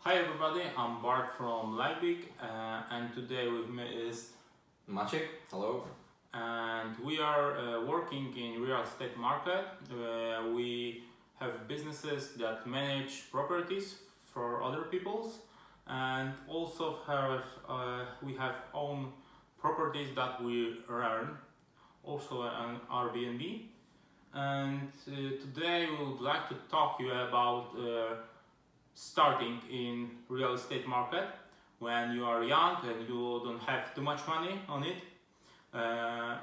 Hi everybody, I'm Bart from Leipzig and today with me is Maciek, hello. and we are working in real estate market. We have businesses that manage properties for other people's and also we have own properties that we earn also on Airbnb. And today we would like to talk to you about starting in real estate market when you are young and you don't have too much money on it. I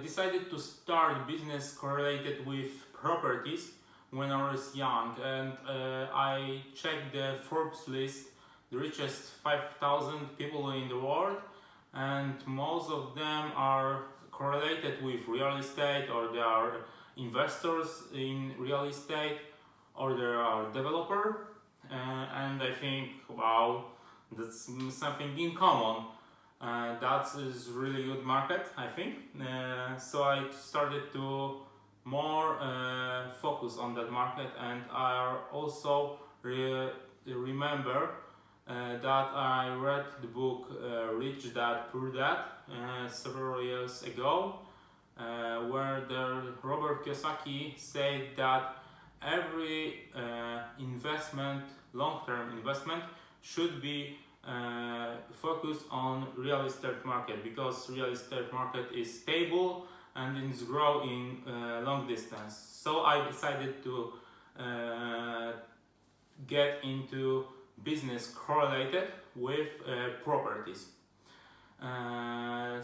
decided to start business correlated with properties when I was young, and I checked the Forbes list, the richest 5,000 people in the world, and most of them are correlated with real estate, or they are investors in real estate, or they are developer. And I think, wow, that's something in common. That is really good market, I think. So I started to more focus on that market, and I also remember that I read the book Rich Dad Poor Dad several years ago, where the Robert Kiyosaki said that every long-term investment, should be focused on real estate market, because real estate market is stable and it's grow in long distance. So I decided to get into business correlated with properties. I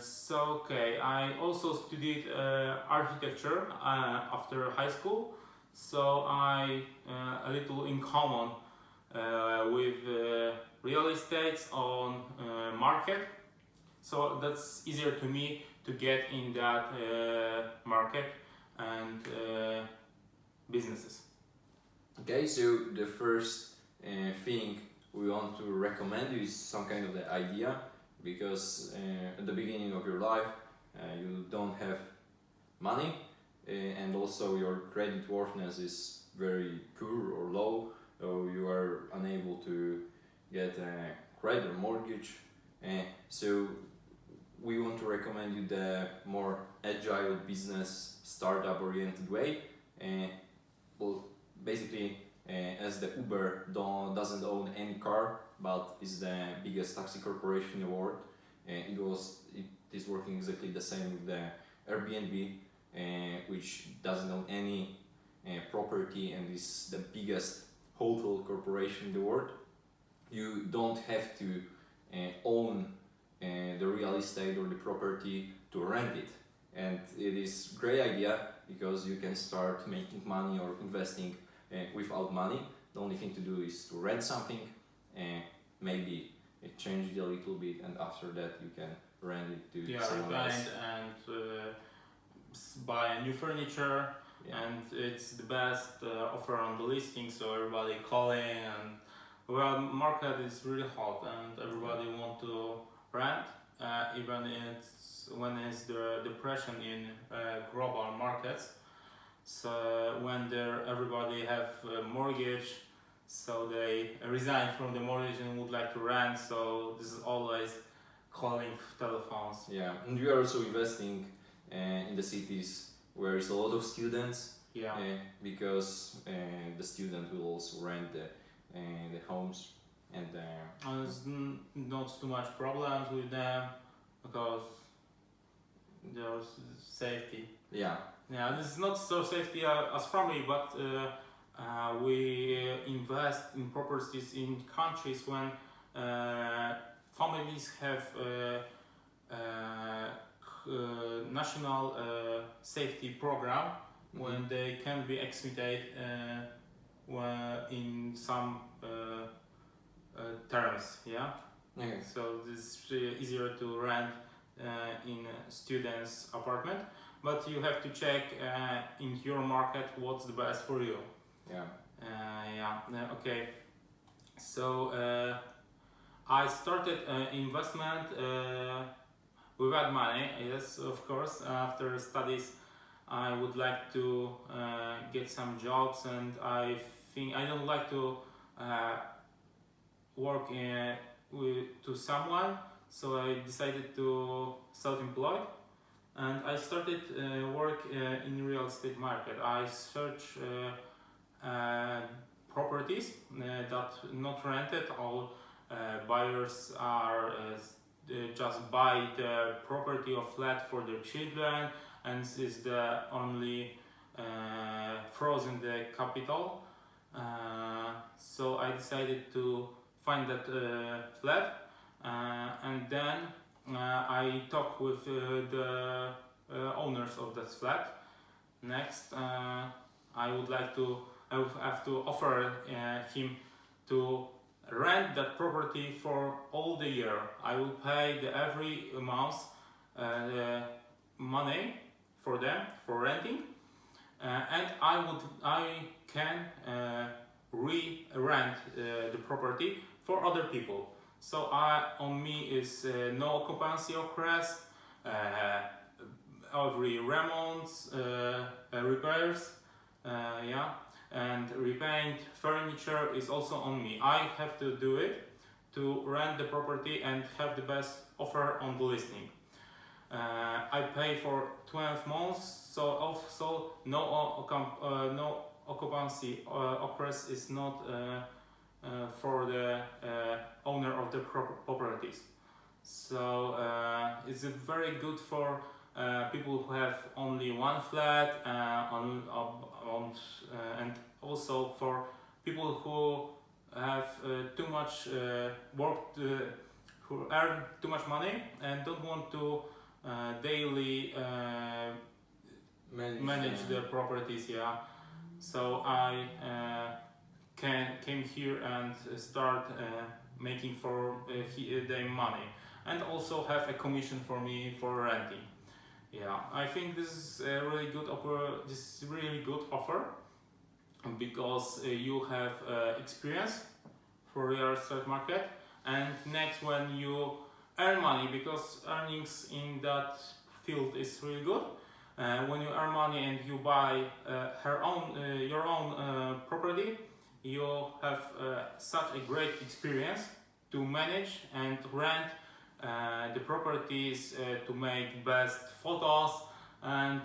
also studied architecture after high school, so I a little in common with real estates on market. So that's easier to me to get in that market and businesses. Okay, so the first thing we want to recommend you is some kind of the idea, because at the beginning of your life you don't have money, and also your credit worthiness is very poor or low, so you are unable to get a credit or mortgage. So we want to recommend you the more agile business startup oriented way. Well, basically, as the Uber doesn't own any car but is the biggest taxi corporation in the world, it is working exactly the same with the Airbnb, which doesn't own any property and is the biggest hotel corporation in the world. You don't have to own the real estate or the property to rent it, and it is great idea because you can start making money or investing without money. The only thing to do is to rent something, maybe change it a little bit, and after that you can rent it to someone else. Buy new furniture, Yeah. and it's the best offer on the listing, so everybody calling, and well, market is really hot and everybody want to rent, even when it's the depression in global markets. So when everybody have a mortgage, so they resign from the mortgage and would like to rent, so this is always calling telephones. Yeah, and we are also investing in the cities where there's a lot of students, Yeah. because the student will also rent the homes, and There's not too much problems with them because there's safety. yeah. Yeah, this is not so safety as for me, but we invest in properties in countries when families have national safety program, when they can be exmitted in some terms. Yeah. Okay. So this is easier to rent in a student's apartment, but you have to check in your market what's the best for you. Yeah. Okay. So I started investment without money. Yes, of course. After studies, I would like to get some jobs, and I think I don't like to work to someone, so I decided to self-employed, and I started work in real estate market. I search properties that not rented. All buyers are just buy the property or flat for their children, and this is the only frozen the capital. So I decided to find that flat, and then I talked with the owners of that flat. Next, I would have to offer him to rent that property for all the year. I will pay every month the money for them for renting, and I can re-rent the property for other people. So on me is no occupancy occurs, every remonts, repairs, and repaint furniture is also on me. I have to do it to rent the property and have the best offer on the listing. I pay for 12 months, so no occupancy occurs is not for the owner of the properties. So it's very good for people who have only one flat, and also for people who have too much work, who earn too much money and don't want to daily manage the properties. Yeah, so I came here and start making for them money, and also have a commission for me for renting. Yeah, I think this is a really good offer because you have experience for real estate market, and next when you earn money, because earnings in that field is really good. When you earn money and you buy your own property, you have such a great experience to manage and rent the properties, to make best photos, and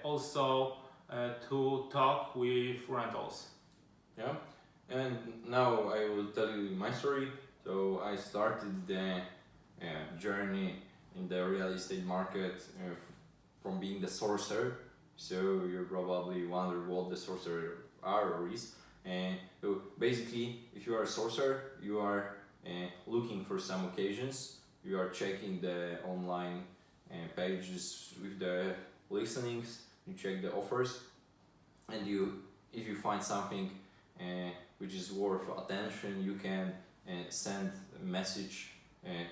also to talk with rentals. Yeah, and now I will tell you my story. So I started the journey in the real estate market from being the sourcer. So you probably wonder what the sourcer are or is. And so basically, if you are a sourcer, you are looking for some occasions. You are checking the online pages with the listenings. You check the offers, and if you find something which is worth attention, you can send a message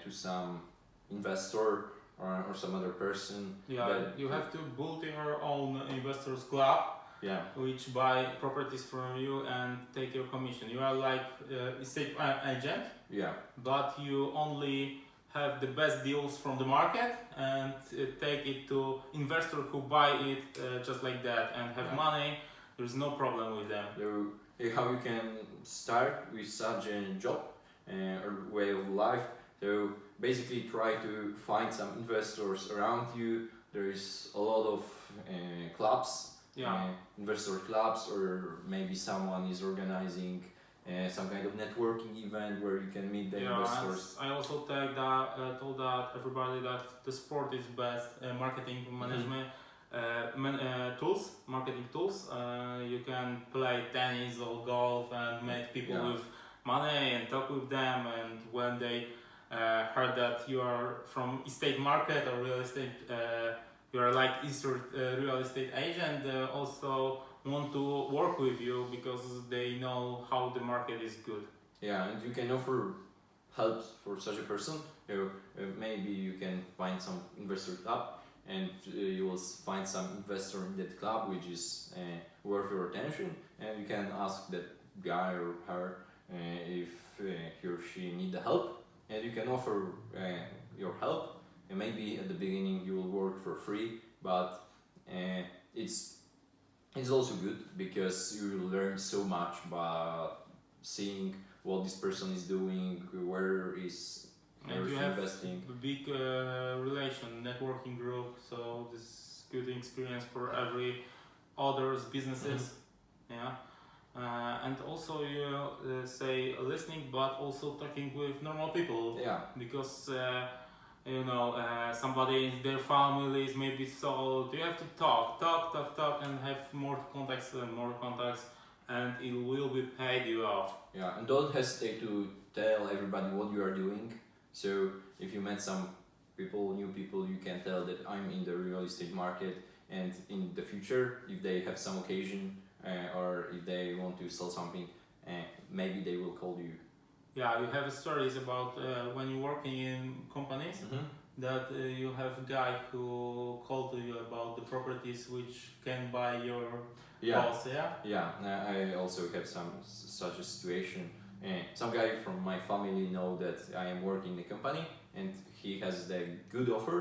to some investor or some other person. Yeah, you have to build your own investors club, Yeah, which buy properties from you and take your commission. You are like estate agent, yeah, but you only have the best deals from the market and take it to investor who buy it just like that and have money. There's no problem with them. how you can start with such a job or way of life. So basically try to find some investors around you. There is a lot of clubs, investor clubs, or maybe someone is organizing some kind of networking event where you can meet the investors. I also told that everybody that the sport is best marketing management marketing tools. You can play tennis or golf and meet people with money and talk with them, and when they heard that you are from estate market or real estate, you are like real estate agent, also want to work with you because they know how the market is good. Yeah, and you can offer help for such a person. Maybe you can find some investor club, and you will find some investor in that club which is worth your attention, and you can ask that guy or her if he or she need the help, and you can offer your help. And maybe at the beginning you will work for free, but it's also good because you learn so much by seeing what this person is doing, where is And you everything have investing. a big networking group, so this is good experience for every others businesses. Yeah. And also you say listening, but also talking with normal people, Yeah, because somebody in their families maybe, so you have to talk, and have more contacts, and it will be paid you off. yeah, and don't hesitate to tell everybody what you are doing. So if you met some people, new people, you can tell that I'm in the real estate market, and in the future, if they have some occasion or if they want to sell something, maybe they will call you. Yeah, you have stories about when you're working in companies, that you have a guy who called to you about the properties which can buy your boss. Yeah. Yeah, I also have such a situation. Some guy from my family know that I am working in the company, and he has the good offer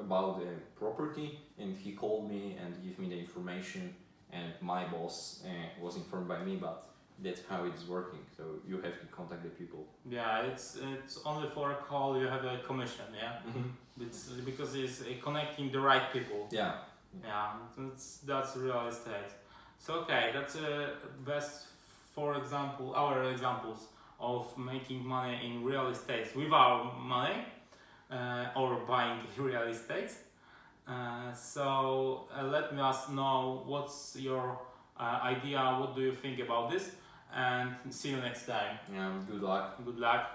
about the property, and he called me and give me the information, and my boss was informed by me, but that's how it's working. So you have to contact the people. Yeah, it's only for a call you have a commission. Yeah. It's because it's connecting the right people. Yeah. Yeah, that's real estate. So okay, that's best, for example, our examples of making money in real estate with our money, or buying real estate. So let me us know what's your idea, what do you think about this, and see you next time. Yeah. Good luck. Good luck.